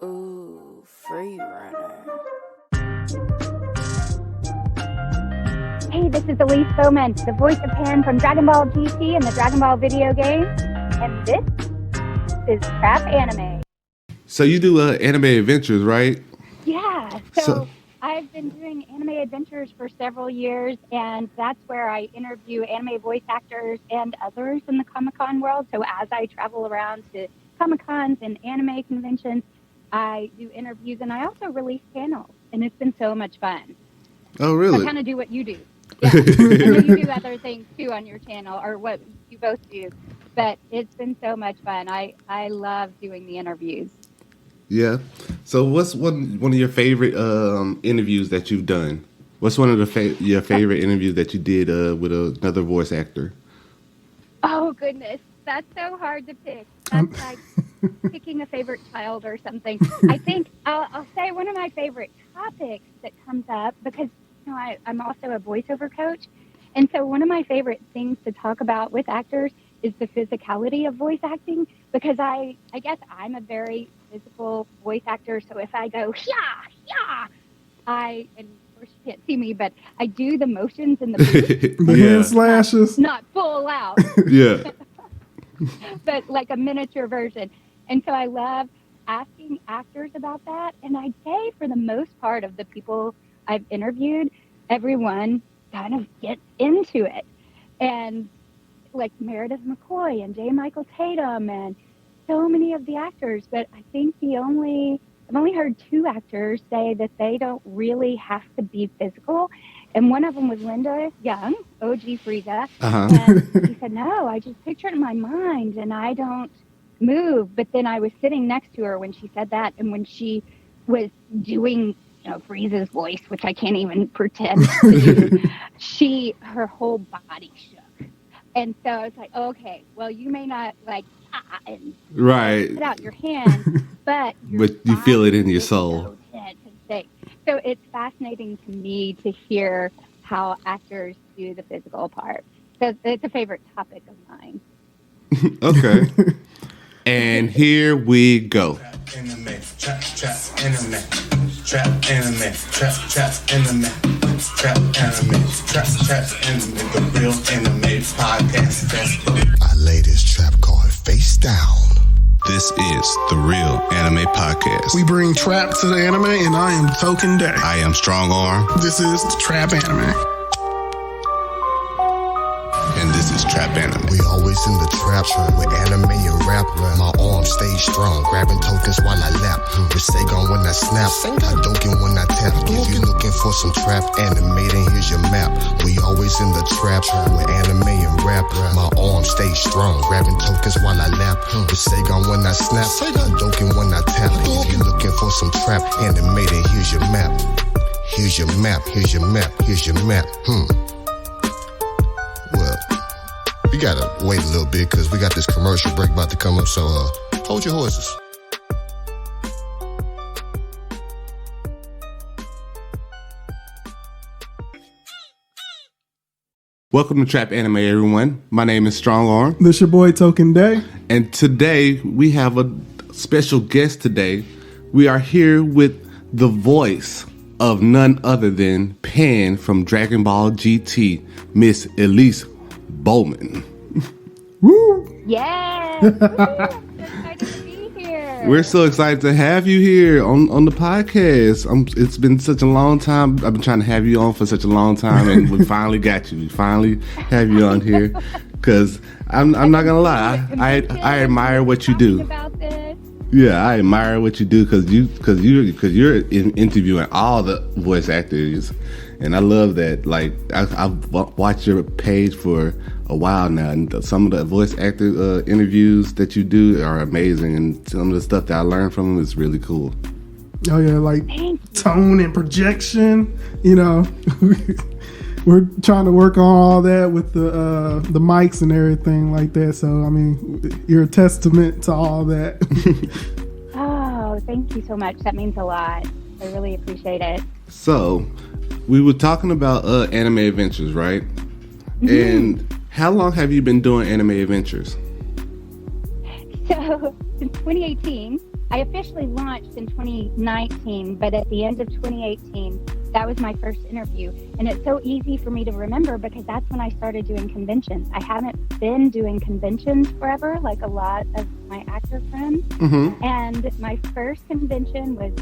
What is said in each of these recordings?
Ooh, free runner. Hey, this is Elise Baughman, the voice of Pan from Dragonball GT and the Dragonball video game. And this is Trap Anime. So you do anime adventures, right? Yeah, so I've been doing anime adventures for several years, and that's where I interview anime voice actors and others in the Comic-Con world. So as I travel around to Comic-Cons and anime conventions, I do interviews, and I also release panels, and it's been so much fun. Oh, really? I kind of do what you do. Yeah. I know you do other things, too, on your channel, or what you both do, but it's been so much fun. I love doing the interviews. Yeah. So what's one of your favorite interviews that you've done? What's one of your favorite interviews that you did with another voice actor? Oh, goodness. That's so hard to pick. That's like picking a favorite child or something. I think I'll say one of my favorite topics that comes up, because I'm also a voiceover coach. And so one of my favorite things to talk about with actors is the physicality of voice acting, because I guess I'm a very physical voice actor. So if I go, yeah, and of course you can't see me, but I do the motions in the booth. The hand slashes. Not full out. Yeah. But like a miniature version. And so I love asking actors about that. And I'd say for the most part of the people I've interviewed, everyone kind of gets into it. And like Meredith McCoy and J. Michael Tatum and so many of the actors. But I think I've only heard two actors say that they don't really have to be physical. And one of them was Linda Young, OG Frieza. And he said, no, I just picture it in my mind and I don't move. But then I was sitting next to her when she said that. And when she was doing, Frieza's voice, which I can't even pretend to do, her whole body shook. And so I was like, okay, well, you may not and right. put out your hand, but you feel it in your soul. So it's fascinating to me to hear how actors do the physical part. So it's a favorite topic of mine. Okay. And here we go. Trap anime, trap anime, trap anime, trap anime, trap anime, trap anime, the real anime podcast. I lay this trap card face down. This is the Real Anime Podcast. We bring trap to the anime, and I am Token Day. I am Strong Arm. This is the Trap Anime. And this is Trap Anime. We always in the trap with anime and rap. My arms stay strong, grabbing tokens while I lap. With Sagon when I snap, Hadoken when I tap. If you're looking for some trap anime, then here's your map. We always in the trap with anime and rap. My arms stay strong, grabbing tokens while I lap. With Sagon when I snap, Hadoken when I tap. If you're looking for some trap anime, then here's your map. Here's your map, here's your map, here's your map. Well, we gotta wait a little bit because we got this commercial break about to come up, so hold your horses. Welcome to Trap Anime, everyone. My name is Strong Arm. This your boy Token Day. And today we have a special guest today. We are here with the voice of none other than Pan from Dragonball GT, Miss Elise Baughman. Woo! Yes! Woo! I'm so excited to be here. We're so excited to have you here on the podcast. It's been such a long time. I've been trying to have you on for such a long time, and we finally got you. We finally have you on here because I'm not gonna lie. I admire what you do. About this. Yeah, I admire what you do because you're interviewing all the voice actors, and I love that. Like I've watched your page for a while now, and some of the voice actor interviews that you do are amazing, and some of the stuff that I learned from them is really cool. Oh yeah, like tone and projection. We're trying to work on all that with the mics and everything like that. So I mean, you're a testament to all that. Oh, thank you so much. That means a lot. I really appreciate it. So, we were talking about anime adventures, right? Mm-hmm. And how long have you been doing anime adventures? So, since 2018, I officially launched in 2019, but at the end of 2018, that was my first interview. And it's so easy for me to remember because that's when I started doing conventions. I haven't been doing conventions forever, like a lot of my actor friends. Mm-hmm. And my first convention was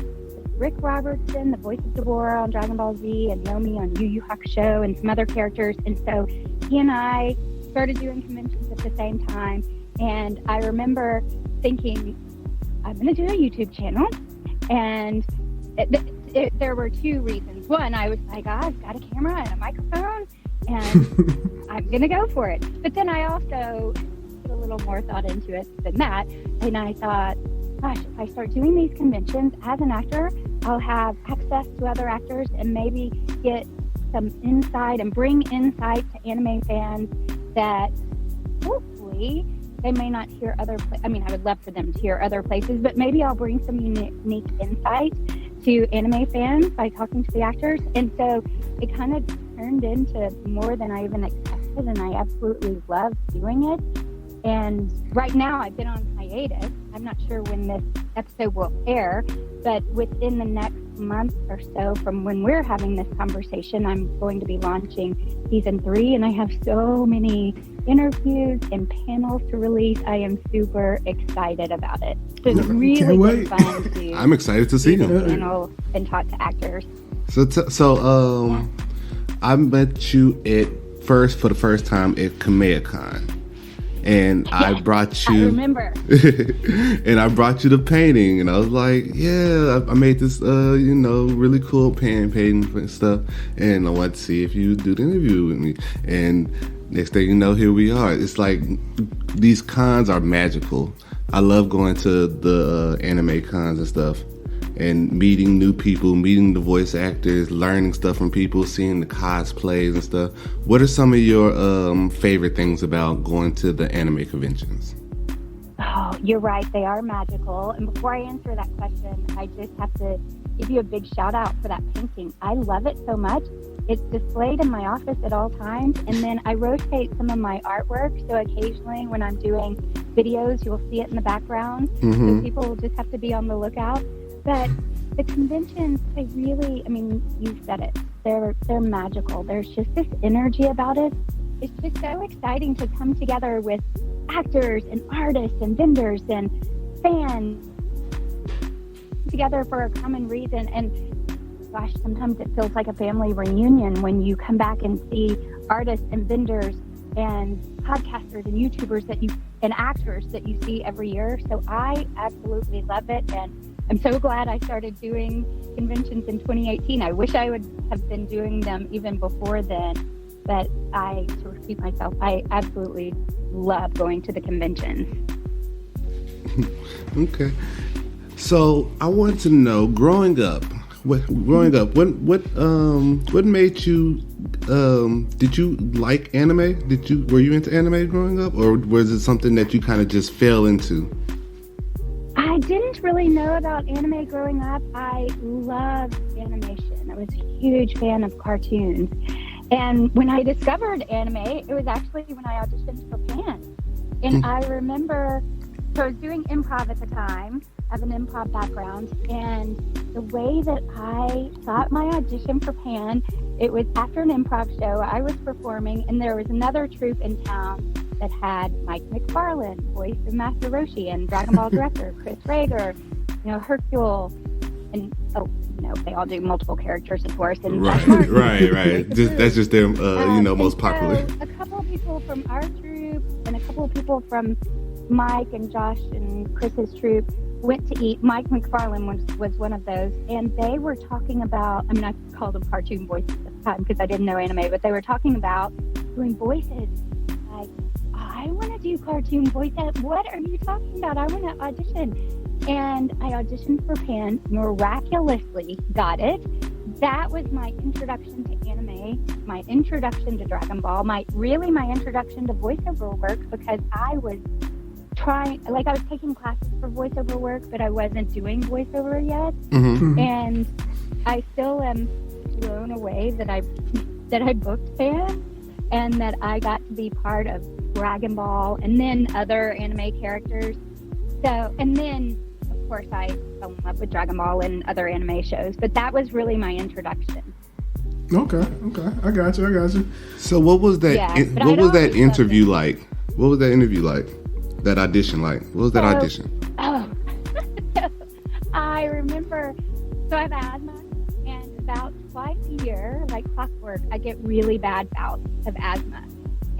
Rick Robertson, the voice of Deborah on Dragon Ball Z, and Yomi on Yu Yu Hakusho, and some other characters. And so he and I started doing conventions at the same time. And I remember thinking, I'm going to do a YouTube channel. And there were two reasons. One, I was like, I've got a camera and a microphone, and I'm going to go for it. But then I also put a little more thought into it than that. And I thought, gosh, if I start doing these conventions as an actor, I'll have access to other actors and maybe get some insight and bring insight to anime fans that hopefully they may not hear other places. I mean, I would love for them to hear other places, but maybe I'll bring some unique insight to anime fans by talking to the actors. And so it kind of turned into more than I even expected, and I absolutely love doing it. And right now I've been on hiatus. I'm not sure when this episode will air, but within the next month or so from when we're having this conversation, I'm going to be launching season 3, and I have so many interviews and panels to release. I am super excited about it. So it's really been fun to I'm excited to see them. Panel and talk to actors. So I met you for the first time at KamehamehaCon. And yes, I brought you. I remember. And I brought you the painting, and I was like, "Yeah, I made this, really cool painting and stuff." And I wanted to see if you do the interview with me. And next thing you know, here we are. It's like these cons are magical. I love going to the anime cons and stuff, and meeting new people, meeting the voice actors, learning stuff from people, seeing the cosplays and stuff. What are some of your favorite things about going to the anime conventions? Oh, you're right. They are magical. And before I answer that question, I just have to give you a big shout out for that painting. I love it so much. It's displayed in my office at all times. And then I rotate some of my artwork. So occasionally when I'm doing videos, you'll see it in the background. Mm-hmm. So people will just have to be on the lookout. But the conventions, they really, I mean, you said it, they're magical. There's just this energy about it. It's just so exciting to come together with actors and artists and vendors and fans together for a common reason. And gosh, sometimes it feels like a family reunion when you come back and see artists and vendors and podcasters and YouTubers and actors that you see every year. So I absolutely love it. And I'm so glad I started doing conventions in 2018. I wish I would have been doing them even before then, but to repeat myself, I absolutely love going to the conventions. Okay. So I want to know, growing up, what made you, did you like anime? Were you into anime growing up, or was it something that you kind of just fell into? I didn't really know about anime growing up. I loved animation. I was a huge fan of cartoons. And when I discovered anime, it was actually when I auditioned for Pan. And I remember, so I was doing improv at the time. I have an improv background. And the way that I got my audition for Pan, it was after an improv show. I was performing, and there was another troupe in town that had Mike McFarlane, voice of Master Roshi, and Dragon Ball director Chris Rager, Hercule, and they all do multiple characters, of course. And right. That's just their, most popular. So a couple of people from our troupe and a couple of people from Mike and Josh and Chris's troupe went to eat. Mike McFarlane was one of those, and they were talking about, I called them cartoon voices at the time because I didn't know anime, but they were talking about doing voices. Like, I want to do cartoon voices. What are you talking about? I want to audition. And I auditioned for Pan, miraculously got it. That was my introduction to anime, my introduction to Dragon Ball, my introduction to voiceover work, because I was I was taking classes for voiceover work, but I wasn't doing voiceover yet. Mm-hmm. And I still am blown away that I booked Pan and that I got to be part of Dragon Ball and then other anime characters. So, and then, of course, I fell in love with Dragon Ball and other anime shows, but that was really my introduction. Okay, I got you. So what was that? Yeah, but What I'd was that always loved interview it. like? What was that interview like? That audition like? What was that audition? Oh, I remember. So I have asthma, and about twice a year, like clockwork, I get really bad bouts of asthma,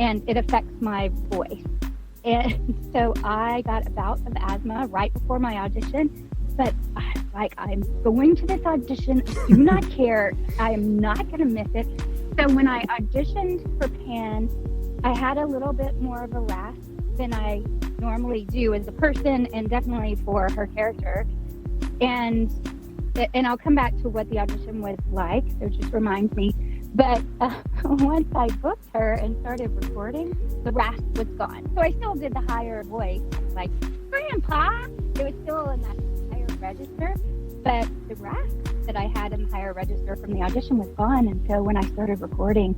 and it affects my voice. And so I got a bout of asthma right before my audition, but I'm going to this audition. I do not care. I am not going to miss it. So when I auditioned for Pan, I had a little bit more of a rasp than I normally do as a person, and definitely for her character. And I'll come back to what the audition was like, so just remind me. But once I booked her and started recording, the rasp was gone. So I still did the higher voice, like, Grandpa! It was still in that higher register, but the rasp that I had in the higher register from the audition was gone. And so when I started recording,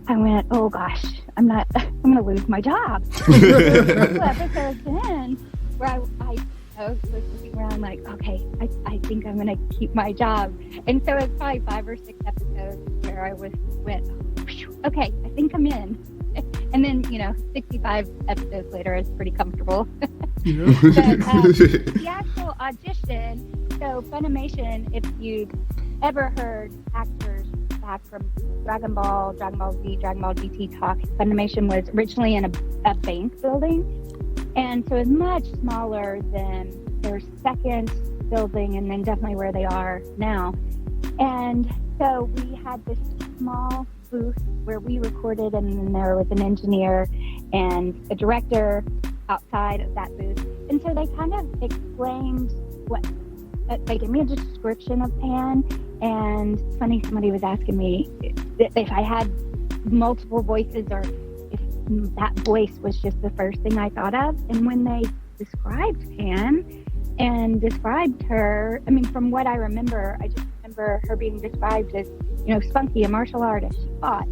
I went, oh gosh, I'm going to lose my job. Two episodes in, where I was looking around like, okay, I think I'm going to keep my job. And so it's probably 5 or 6 episodes where I went, okay, I think I'm in. And then, 65 episodes later, it's pretty comfortable. But the actual audition, so Funimation, if you've ever heard actors back from Dragon Ball Z, Dragon Ball GT talk, Funimation was originally in a bank building. And so it's much smaller than their second building, and then definitely where they are now. And so we had this small booth where we recorded, and then there was an engineer and a director outside of that booth. And so they kind of explained they gave me a description of Pan. And it's funny, somebody was asking me if I had multiple voices or if that voice was just the first thing I thought of. And when they described Pan and described her, I mean, from what I remember, I just remember her being described as, spunky, a martial artist. She fought.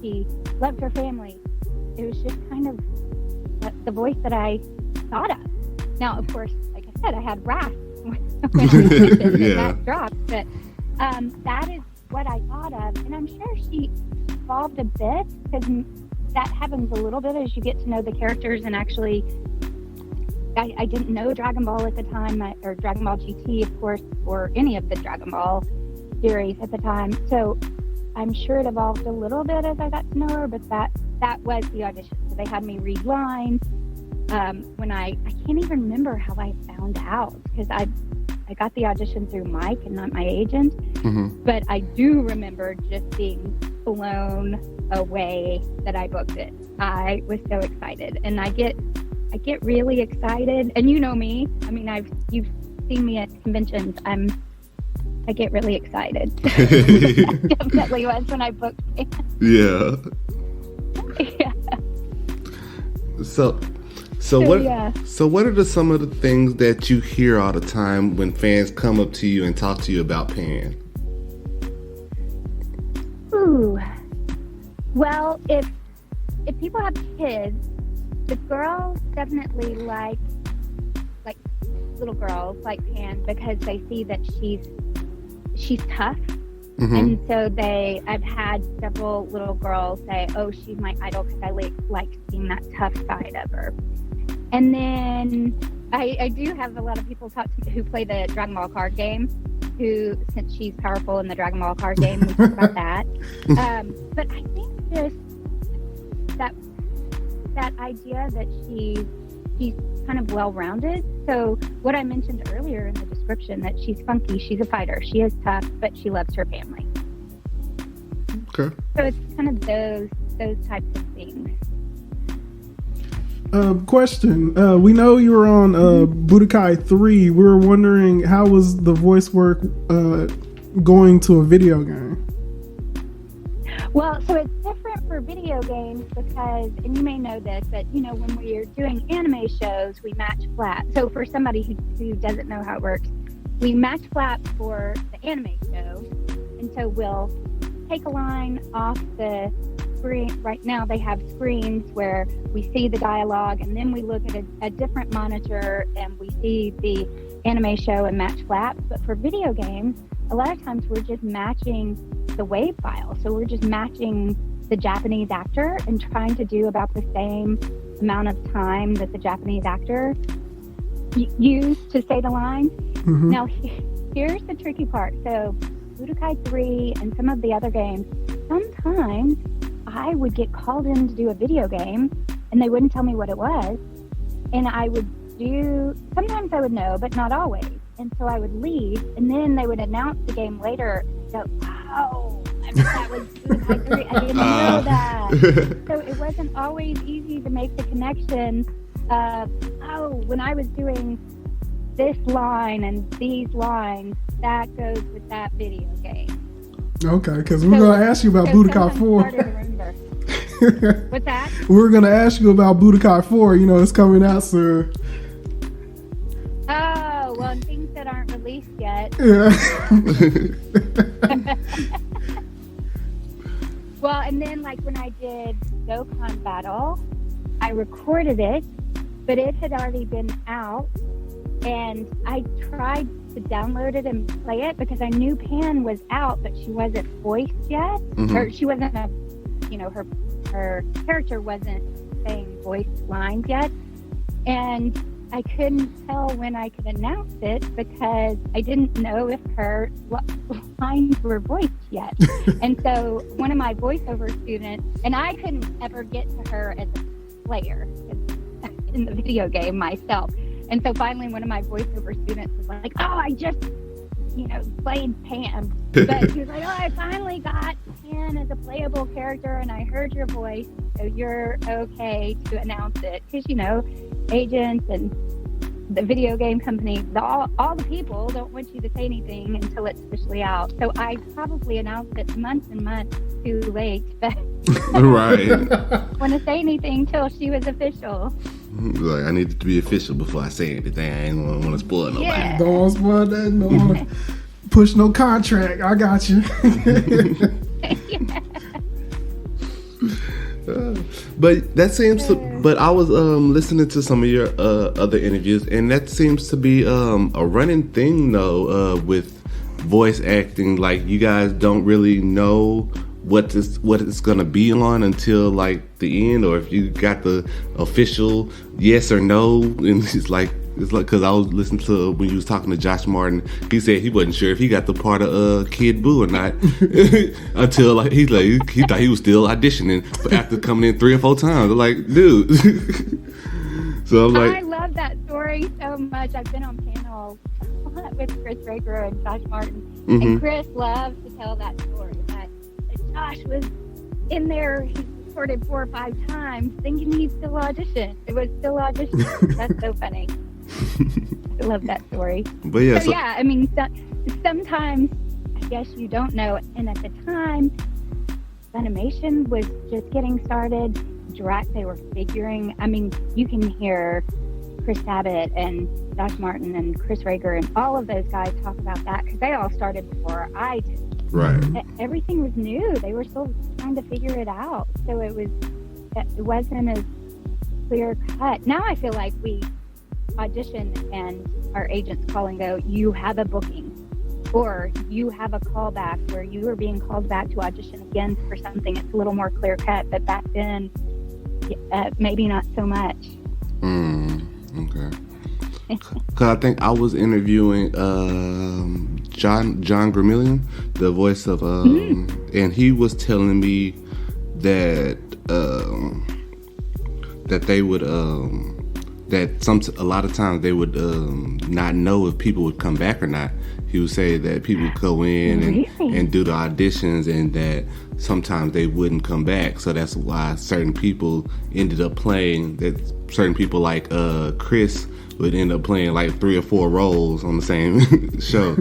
She loved her family. It was just kind of the voice that I thought of. Now, of course, like I said, I had rasp when I auditioned, and that dropped. But that is what I thought of. And I'm sure she evolved a bit, because that happens a little bit as you get to know the characters. And actually, I didn't know Dragon Ball at the time, or Dragon Ball GT, of course, or any of the Dragon Ball series at the time. So I'm sure it evolved a little bit as I got to know her, but that was the audition. So they had me read lines. When I can't even remember how I found out, because I got the audition through Mike and not my agent. Mm-hmm. But I do remember just being blown away that I booked it. I was so excited, and I get really excited. And you know me. I mean, you've seen me at conventions. I get really excited. Definitely was when I booked it. Yeah. Yeah. So what are some of the things that you hear all the time when fans come up to you and talk to you about Pan? Ooh. Well, if people have kids, the girls definitely like little girls like Pan, because they see that she's tough. Mm-hmm. And so I've had several little girls say, oh, she's my idol, because I like seeing that tough side of her. And then I do have a lot of people talk to me who play the Dragon Ball card game, who, since she's powerful in the Dragon Ball card game, we talk about that. But I think just that idea that she's kind of well-rounded. So what I mentioned earlier in the description, that she's funky, she's a fighter, she is tough, but she loves her family. Okay. So it's kind of those types of things. Question. We know you were on Budokai 3. We were wondering, how was the voice work going to a video game? Well, so it's different for video games because, and you may know this, but when we're doing anime shows, we match flat. So for somebody who doesn't know how it works, we match flat for the anime show, and so we'll take a line off the screen. Right now they have screens where we see the dialogue, and then we look at a different monitor and we see the anime show and match flaps, but for video games, a lot of times we're just matching the wave file. So we're just matching the Japanese actor and trying to do about the same amount of time that the Japanese actor used to say the lines. Mm-hmm. Now, here's the tricky part. So Budokai 3 and some of the other games, sometimes I would get called in to do a video game and they wouldn't tell me what it was. And I would sometimes I would know, but not always. And so I would leave, and then they would announce the game later. So, wow, that was Budokai 3. I didn't know that. So it wasn't always easy to make the connection of, when I was doing this line and these lines, that goes with that video game. Okay, because we're going to ask you about Budokai 4. What's that? We're going to ask you about Budokai 4. You know, it's coming out soon. Oh, well, things that aren't released yet. Yeah. Well, and then like when I did Dokkan Battle, I recorded it, but it had already been out, and I tried to download it and play it because I knew Pan was out, but she wasn't voiced yet, Mm-hmm. or she wasn't her character wasn't saying voiced lines yet, and I couldn't tell when I could announce it because I didn't know if her lines were voiced yet. And so one of my voiceover students, and I couldn't ever get to her as a player in the video game myself. And so finally one of my voiceover students was like, I just, played Pam. But she was like, I finally got Pam as a playable character and I heard your voice, so you're okay to announce it. Because, agents and the video game company, all the people don't want you to say anything until it's officially out. So I probably announced it months and months too late, but Right. want to say anything till she was official. Like, I need it to be official before I say anything. I ain't want to spoil nobody. Yeah. Don't want to spoil that. Don't want to push no contract. I got you. But that seems to. But I was listening to some of your other interviews, and that seems to be a running thing though with voice acting. Like you guys don't really know what it's gonna be on until like the end, or if you got the official yes or no, and it's like because I was listening to when you was talking to Josh Martin, he said he wasn't sure if he got the part of Kid Buu or not until like he thought he was still auditioning after coming in 3 or 4 times. I'm like, dude. So I'm like, I love that story so much. I've been on panels with Chris Rager and Josh Martin, and Chris loves to tell that story. That Josh was in there, he recorded 4 or 5 times, thinking he'd still audition. It was still auditioning. That's so funny. I love that story. but yeah, So yeah, I mean, sometimes I guess you don't know. And at the time, Funimation was just getting started. They were figuring. I mean, you can hear Chris Sabat and Josh Martin and Chris Rager and all of those guys talk about that because they all started before I did. right. Everything was new. They were still trying to figure it out. So it wasn't as clear cut. Now I feel like we audition and our agents call and go, you have a booking, or you have a callback where you are being called back to audition again for something. It's a little more clear cut, but back then maybe not so much. Okay. Cause I think I was interviewing John Gramillion, the voice of and he was telling me that that they would that a lot of times they would not know if people would come back or not. He would say that people would go in and do the auditions, and that sometimes they wouldn't come back. So that's why certain people ended up playing. That certain people like Chris would end up playing like 3 or 4 roles on the same show.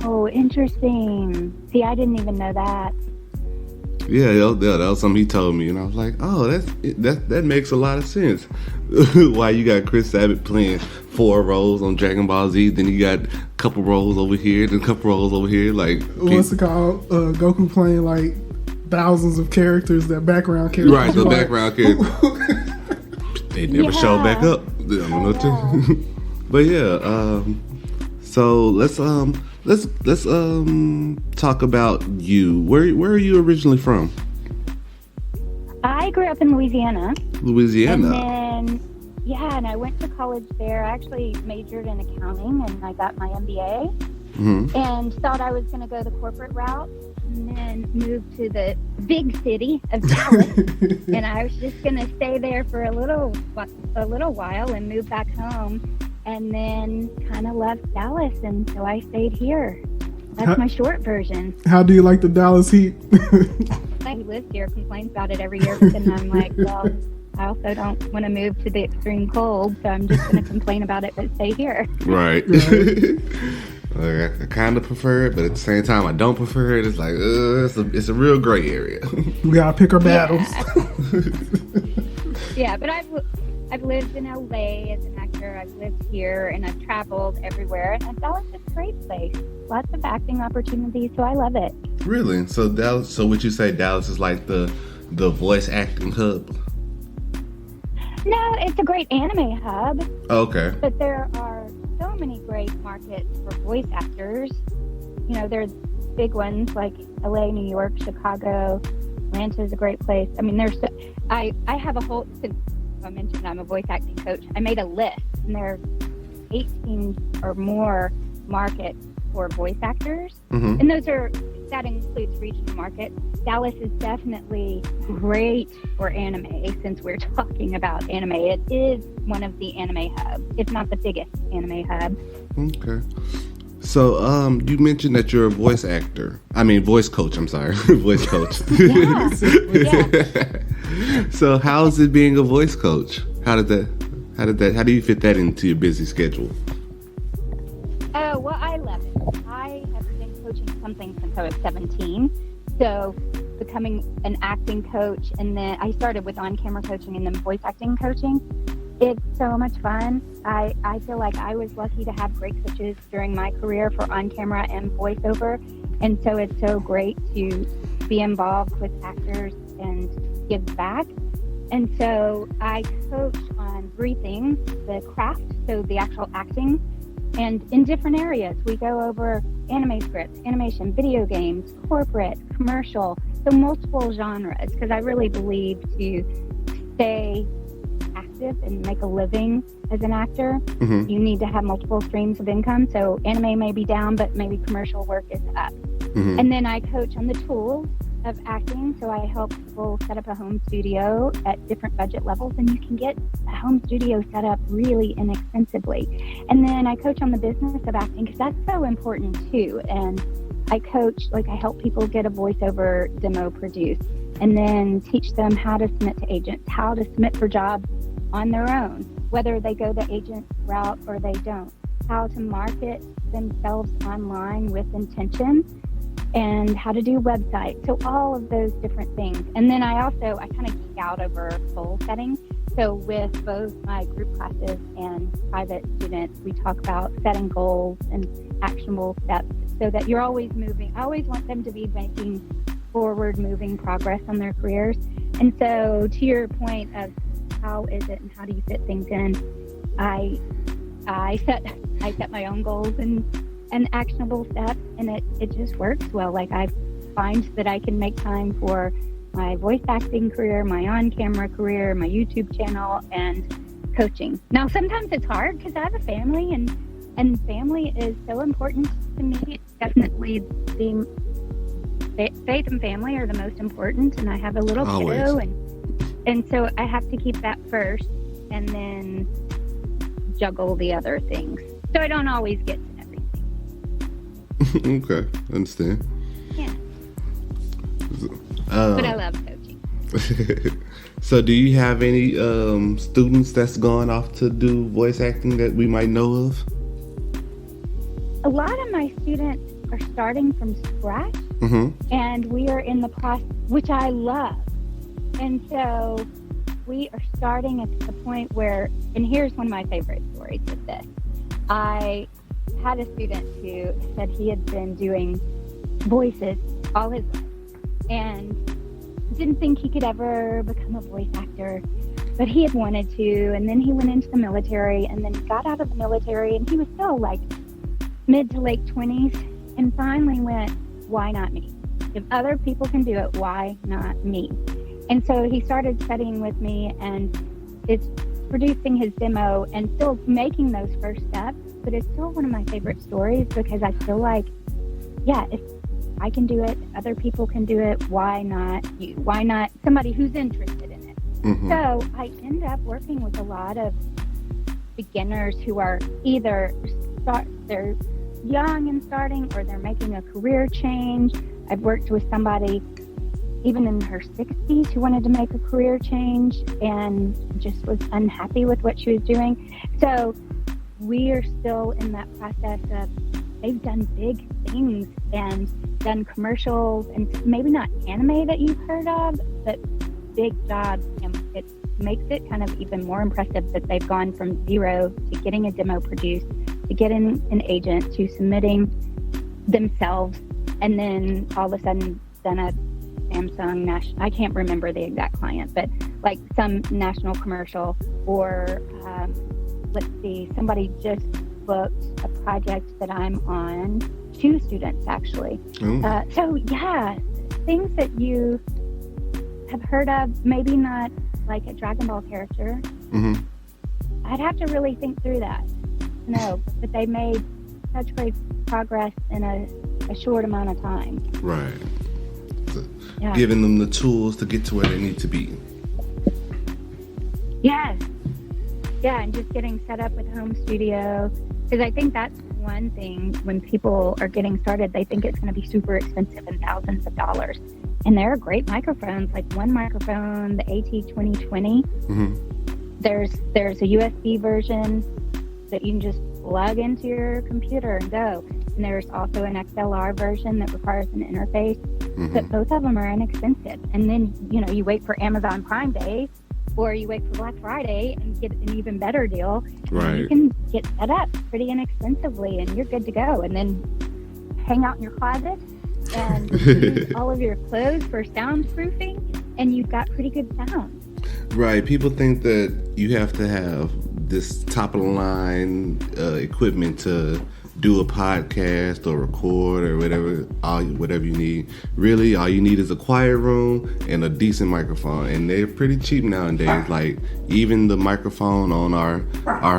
Oh, interesting. See, I didn't even know that. Yeah, that was something he told me, and I was like, "Oh, that makes a lot of sense." Why you got Chris Sabat playing 4 roles on Dragon Ball Z, then you got a couple roles over here, then a couple roles over here. Like, what's it called? Goku playing like thousands of characters, that background characters. right, the background character. They never showed back up. I don't know. But yeah, so let's talk about you. Where are you originally from? I grew up in Louisiana. Louisiana. And then, and I went to college there. I actually majored in accounting, and I got my MBA. Mm-hmm. And thought I was going to go the corporate route, and then moved to the big city of Dallas. And I was just going to stay there for a little while and move back home. And then kind of left Dallas, and so I stayed here. That's my short version. How do you like the Dallas heat? Who lives here complains about it every year, but then I'm like, well, I also don't want to move to the extreme cold, so I'm just going to complain about it but stay here. Right. I kind of prefer it, but at the same time, I don't prefer it. It's like, it's a real gray area. We gotta pick our battles. Yeah, but I've lived in LA as an actor. I've lived here, and I've traveled everywhere. And Dallas is a great place. Lots of acting opportunities, so I love it. Really? So Dallas? So would you say Dallas is like the voice acting hub? No, it's a great anime hub. Okay. But there are so many great markets for voice actors. You know, there's big ones like LA, New York, Chicago. Atlanta is a great place. I mean, I have a whole, since I mentioned I'm a voice acting coach, I made a list, and there are 18 or more markets for voice actors. Mm-hmm. And that includes regional markets. Dallas is definitely great for anime, since we're talking about anime. It is one of the anime hubs, if not the biggest anime hub. Okay. So, you mentioned that you're a voice coach. I'm sorry, voice coach. Yeah. So, how is it being a voice coach? How do you fit that into your busy schedule? Oh, well, I love it. I have been coaching something since I was 17. So, becoming an acting coach, and then I started with on-camera coaching and then voice acting coaching. It's so much fun. I feel like I was lucky to have great coaches during my career for on-camera and voiceover. And so it's so great to be involved with actors and give back. And so I coach on 3 things: the craft, so the actual acting, and in different areas. We go over anime scripts, animation, video games, corporate, commercial, so multiple genres, because I really believe to stay active and make a living as an actor, Mm-hmm. you need to have multiple streams of income. So anime may be down, but maybe commercial work is up. Mm-hmm. And then I coach on the tools of acting. So I help people set up a home studio at different budget levels, and you can get a home studio set up really inexpensively. And then I coach on the business of acting, because that's so important too. And I coach, I help people get a voiceover demo produced, and then teach them how to submit to agents, how to submit for jobs on their own, whether they go the agent route or they don't, how to market themselves online with intention, and how to do websites. So all of those different things. And then I kind of geek out over goal setting. So with both my group classes and private students, we talk about setting goals and actionable steps so that you're always moving. I always want them to be making forward moving progress on their careers. And so to your point of how is it and how do you fit things in, I set my own goals and actionable steps, and it just works well. I find that I can make time for my voice acting career, my on-camera career, my YouTube channel, and coaching. Now, sometimes it's hard because I have a family, and family is so important to me. It's definitely faith and family are the most important, and I have a little kiddo, and so I have to keep that first, and then juggle the other things. So I don't always get to everything. Okay, understand. Yeah. But I love coaching. So do you have any students that's going off to do voice acting that we might know of? A lot of my students are starting from scratch, Mm-hmm. and we are in the process, which I love. And so we are starting at the point where, and here's one of my favorite stories with this. I had a student who said he had been doing voices all his life and didn't think he could ever become a voice actor. but he had wanted to, and then he went into the military, and then got out of the military, and he was still like mid to late 20s, and finally went, why not me? If other people can do it, why not me? And so he started studying with me, and it's producing his demo and still making those first steps, but it's still one of my favorite stories because I feel like, yeah, if I can do it, other people can do it, why not you? Why not somebody who's interested in it? Mm-hmm. So I end up working with a lot of beginners who are either they're young and starting, or they're making a career change. I've worked with somebody even in her 60s who wanted to make a career change and just was unhappy with what she was doing. So we are still in that process of, they've done big things and done commercials, and maybe not anime that you've heard of, but big jobs. And it makes it kind of even more impressive that they've gone from zero to getting a demo produced, to getting an agent, to submitting themselves, and then all of a sudden done a Samsung I can't remember the exact client, but like some national commercial, or let's see, somebody just booked a project that I'm on, 2 students actually. So yeah, things that you have heard of, maybe not like a Dragonball character. Mm-hmm. I'd have to really think through that. No, but they made such great progress in a short amount of time. Right. Yeah. Giving them the tools to get to where they need to be. Yes. Yeah, and just getting set up with home studio. Because I think that's one thing when people are getting started, they think it's going to be super expensive and thousands of dollars. And there are great microphones, like one microphone, the AT2020. Mm-hmm. There's a USB version that you can just plug into your computer and go. And there's also an XLR version that requires an interface. Mm-hmm. But both of them are inexpensive. And then, you wait for Amazon Prime Day, or you wait for Black Friday and get an even better deal. Right. You can get set up pretty inexpensively, and you're good to go. And then hang out in your closet and use all of your clothes for soundproofing, and you've got pretty good sound. Right. People think that you have to have this top of the line equipment to do a podcast or record or whatever you need. Really, all you need is a quiet room and a decent microphone, and they're pretty cheap nowadays. Like even the microphone on our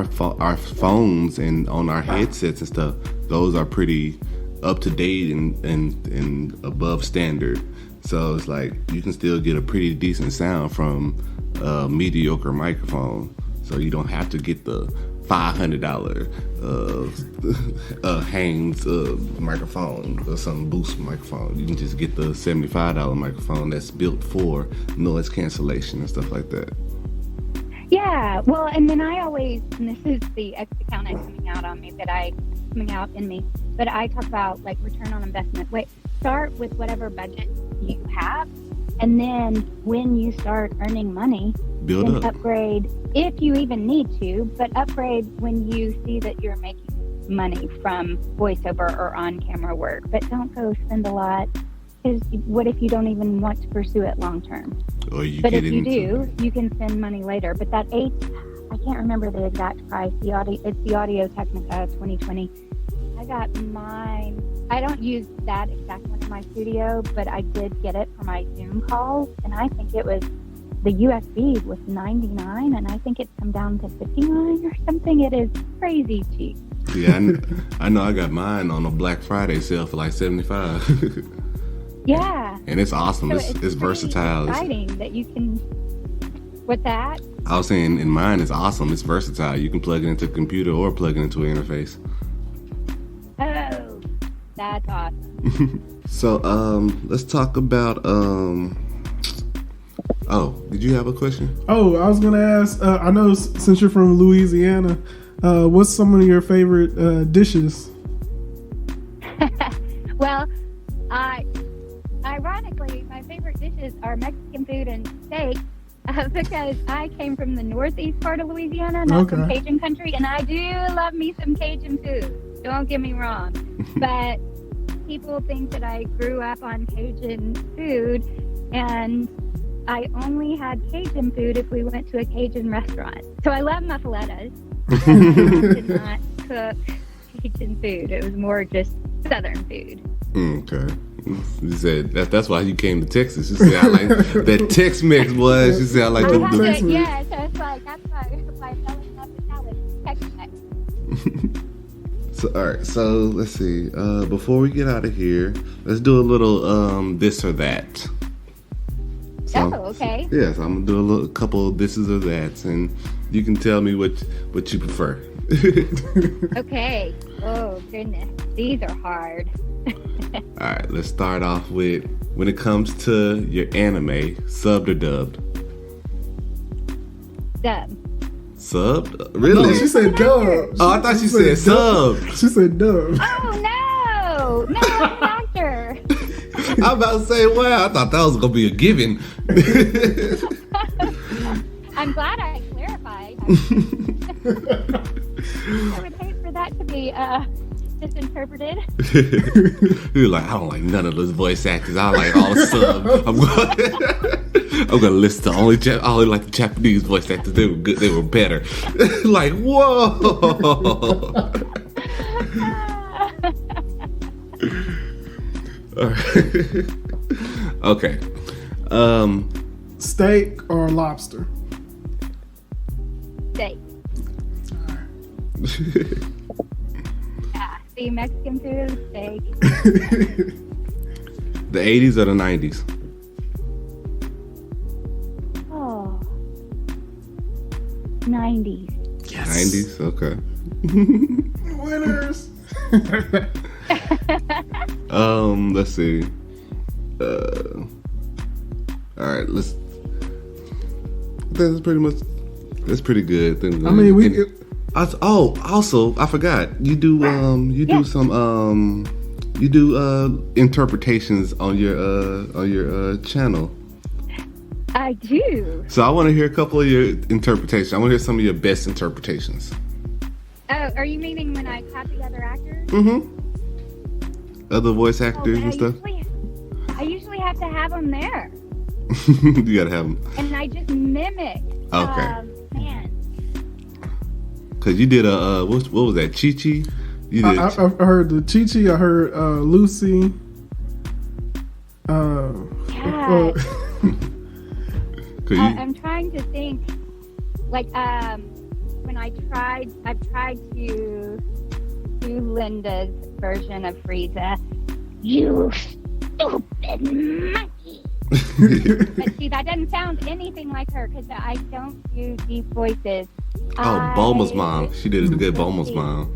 phones and on our headsets and stuff, those are pretty up to date and above standard. So it's like you can still get a pretty decent sound from a mediocre microphone. So you don't have to get the $500 Hanes microphone or some Boost microphone. You can just get the $75 microphone that's built for noise cancellation and stuff like that. Yeah, well, and then I always, and this is the ex accountant coming out in me, but I talk about like return on investment. Start with whatever budget you have, and then when you start earning money, build up. Upgrade if you even need to, but upgrade when you see that you're making money from voiceover or on-camera work. But don't go spend a lot, because what if you don't even want to pursue it long term? Or you but get if you into do, you can spend money later. But that I can't remember the exact price. It's the Audio Technica 2020. I got mine. I don't use that exact one in my studio, but I did get it for my Zoom calls, and I think it was the USB was $99, and I think it's come down to $59 or something. It is crazy cheap. Yeah, I know. I got mine on a Black Friday sale for like $75. Yeah, and it's awesome. So it's versatile. Exciting that you can. What's that? I was saying, in mine it's awesome. It's versatile. You can plug it into a computer or plug it into an interface. Oh, that's awesome. So, let's talk about. Oh, did you have a question? Oh, I was gonna ask. I know since you're from Louisiana, what's some of your favorite dishes? Well, ironically, my favorite dishes are Mexican food and steak, because I came from the northeast part of Louisiana, not from Cajun country, and I do love me some Cajun food. Don't get me wrong, but people think that I grew up on Cajun food, and I only had Cajun food if we went to a Cajun restaurant. So I love muffalettas. But I did not cook Cajun food. It was more just Southern food. Okay. You said that's why you came to Texas. You said I like that Tex-Mex was. You said I like I the had Tex-Mex. it, yeah, so it's like, that's why I fell in love with salad. Tex-Mex. So, all right. So let's see. Before we get out of here, let's do a little this or that. So, Oh, okay. Yes, I'm gonna do a couple of thises or that's, and you can tell me what you prefer. Okay. Oh, goodness. These are hard. All right, let's start off with when it comes to your anime, subbed or dubbed? Dub. Subbed? Really? No, she said dub. Oh, I thought she said subbed. She said dub. Oh, no. No, I'm an actor. I'm about to say, wow, I thought that was gonna be a given. I'm glad I clarified. I would hate for that to be misinterpreted. You're like, I don't like none of those voice actors. I like all the subs. I'm gonna list the only like the Japanese voice actors. They were good. They were better. Like, whoa. All right. Okay. Steak or lobster? Steak. Yeah, see, Mexican food, steak. The 80s or the 90s? Oh, 90s. Yes. 90s? Okay. Winners. Let's see. All right, that's pretty good. I mean, also, I forgot. You do some interpretations on your channel. I do. So I want to hear a couple of your interpretations. I want to hear some of your best interpretations. Oh, are you meaning when I copy other actors? Mm-hmm. Other voice actors and stuff. I usually have to have them there. You gotta have them. And I just mimic. Okay. Man. Cause you did a what was that? Chi-Chi? You did. I heard the Chi-Chi. I heard Lucy. God. I'm trying to think. Like when I've tried to do Linda's version of Frieza. You stupid monkey. But see, that doesn't sound anything like her because I don't do deep voices. Oh, Bulma's mom. She did a good Bulma's mom.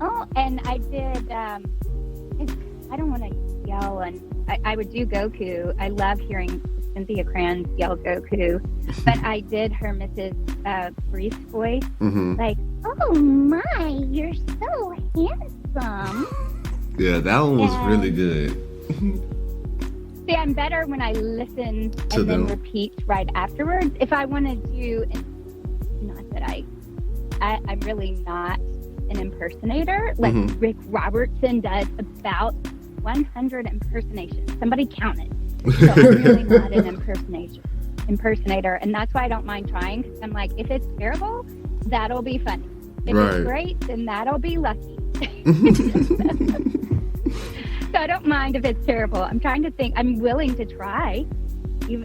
Oh, and I did. I don't want to yell, and I would do Goku. I love hearing Cynthia Cran's yell Goku, but I did her Mrs. Brief's voice. Mm-hmm. Like, oh my, you're so handsome. Yeah, that one was really good. See, I'm better when I listen To and then them. repeat right afterwards. If I want to do, not that I'm really not an impersonator. Like Rick Robertson does about 100 impersonations. Somebody count it. So I'm really not an impersonator, and that's why I don't mind trying. 'Cause I'm like, if it's terrible, that'll be funny. If it's great, then that'll be lucky. So I don't mind if it's terrible. I'm trying to think. I'm willing to try. Who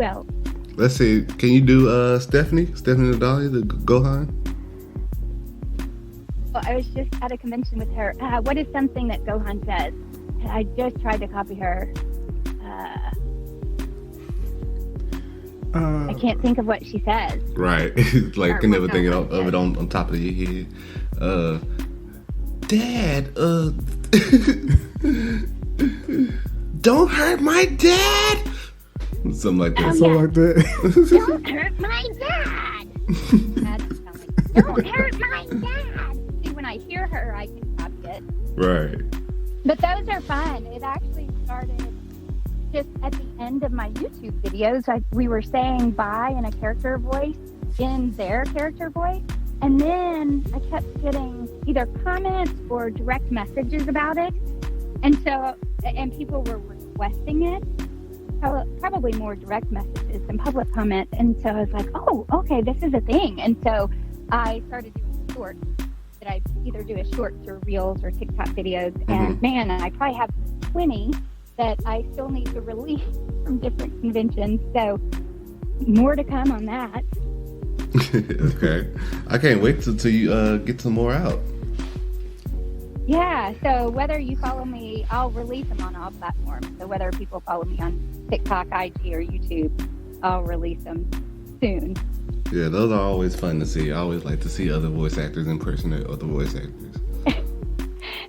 else? Let's see. Can you do Stephanie Nadali, the Gohan? Well, I was just at a convention with her. What is something that Gohan says? I just tried to copy her. I can't think of what she says. Right. Like, can never think of it on top of your head. Dad, don't hurt my dad. Something like that. Something like that. Don't hurt my dad. That's something. Don't hurt my dad. See, when I hear her, I can copy it. Right. But those are fun. It actually started just at the end of my YouTube videos. We were saying bye in a character voice in their character voice. And then I kept getting either comments or direct messages about it. And people were requesting it. probably more direct messages than public comments. And so I was like, oh, okay, this is a thing. And so I started doing shorts that I either do as shorts or reels or TikTok videos. And man, I probably have 20 that I still need to release from different conventions. So more to come on that. Okay. I can't wait till you get some more out. Yeah, so whether you follow me, I'll release them on all platforms. So whether people follow me on TikTok, IG, or YouTube, I'll release them soon. Yeah, those are always fun to see. I always like to see other voice actors impersonate other voice actors.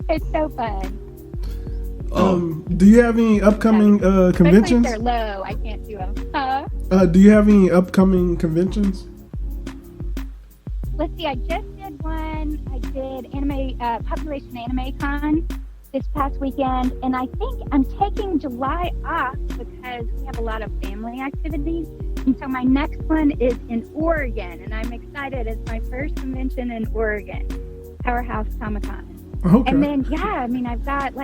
It's so fun. Do you have any upcoming conventions? Especially if they're low, I can't do them. Do you have any upcoming conventions? Let's see, I just did one. I did Population Anime Con this past weekend, and I think I'm taking July off because we have a lot of family activities. And so my next one is in Oregon, and I'm excited. It's my first convention in Oregon, Powerhouse Comic Con. Okay. And then, I've got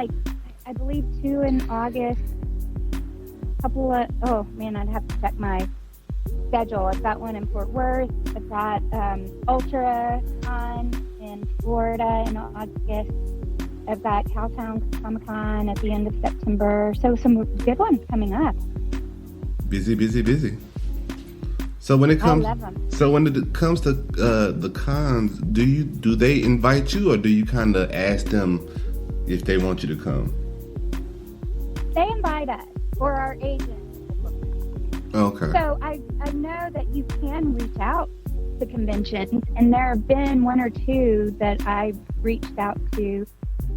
I believe 2 in August. I'd have to check my schedule. I've got one in Fort Worth. I've got Ultra Con in Florida in August. I've got Cowtown Comic Con at the end of September. So some good ones coming up. Busy. So when it comes, I love them. So when it comes to the cons, do they invite you, or do you kind of ask them if they want you to come? They invite us, or our agents. Okay. So I know that you can reach out to conventions, and there have been 1 or 2 that I've reached out to,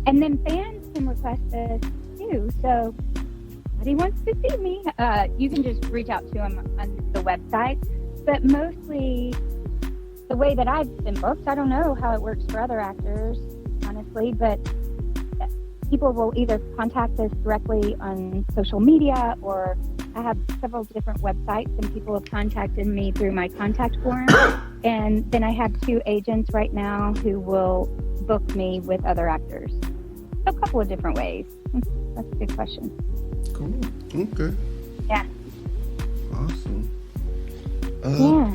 and then fans can request us too. So if somebody wants to see me, you can just reach out to them on the website. But mostly, the way that I've been booked, I don't know how it works for other actors, honestly, but people will either contact us directly on social media, or I have several different websites, and people have contacted me through my contact form. And then I have 2 agents right now who will book me with other actors. So a couple of different ways. That's a good question. Cool. Okay. Yeah. Awesome. Yeah.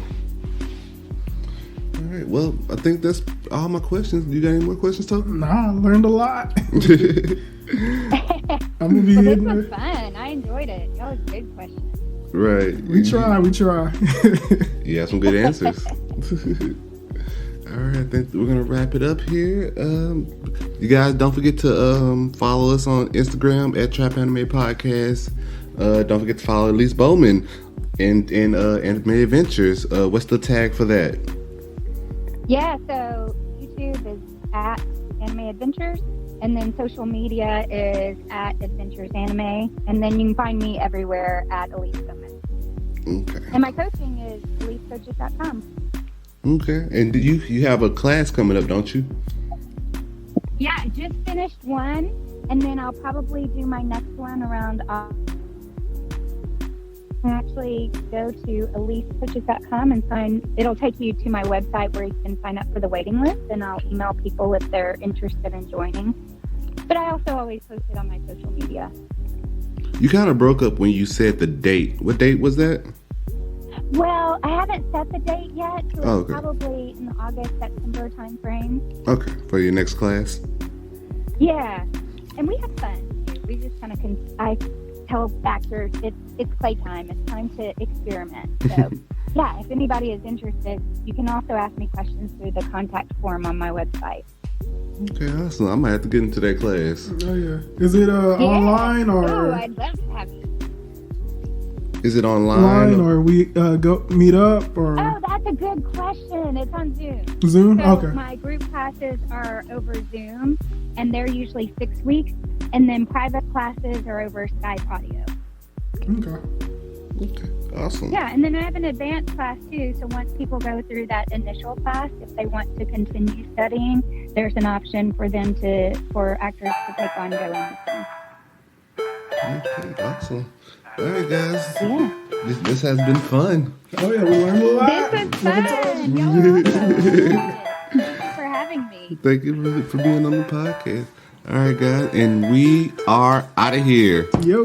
All right. Well, I think that's all my questions. You got any more questions, Toby? Nah, I learned a lot. I'm gonna be Well, this hitting was it. fun. I enjoyed it. That was good questions. Right. We try. You have some good answers. All right, I think we're gonna wrap it up here. You guys don't forget to follow us on Instagram at Trap Anime Podcast. Don't forget to follow Elise Baughman in Anime Adventures. What's the tag for that? Yeah, so YouTube is at Anime Adventures, and then social media is at Adventures Anime, and then you can find me everywhere at Elise Baughman. Okay. And my coaching is elisecoaches.com. Okay. And you have a class coming up, don't you? Yeah, I just finished one, and then I'll probably do my next one around actually go to elisecoaches.com and it'll take you to my website where you can sign up for the waiting list, and I'll email people if they're interested in joining. But I also always post it on my social media. You kind of broke up when you said the date. What date was that? Well, I haven't set the date yet, so it's Okay. probably in the August-September time frame. Okay, for your next class. Yeah, and we have fun too. We just kind of I tell actors it's playtime. It's time to experiment. So, yeah, if anybody is interested, you can also ask me questions through the contact form on my website. Okay, awesome. I might have to get into that class. Oh yeah. Is it online or? Oh, I'd love to have you. Is it online? Or we go meet up or Oh, that's a good question. It's on Zoom. Zoom? So Okay. my group classes are over Zoom, and they're usually 6 weeks. And then private classes are over Skype audio. Okay. Okay, awesome. Yeah, and then I have an advanced class too. So once people go through that initial class, if they want to continue studying, there's an option for actors to take ongoing lessons. Okay, awesome. All right, guys. Yeah. This has been fun. Oh yeah, we learned a lot. This was fun. Y'all are awesome. Thanks for having me. Thank you for being on the podcast. All right, guys, and we are out of here. Yo.